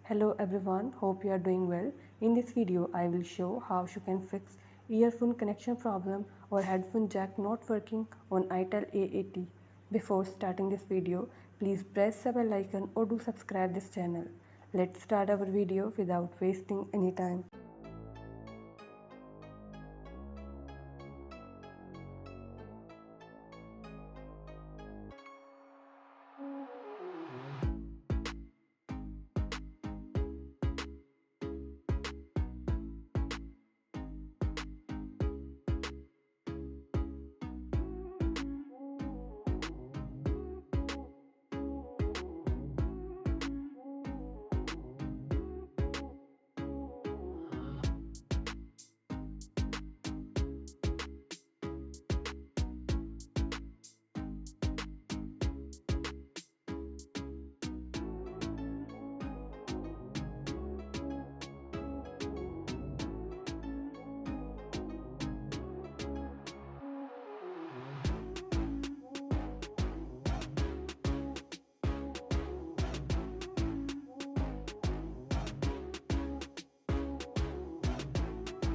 Hello everyone, hope you are doing well. In this video, I will show how you can fix earphone connection problem or headphone jack not working on itel A80. Before starting this video, please press the bell icon or do subscribe this channel. Let's start our video without wasting any time.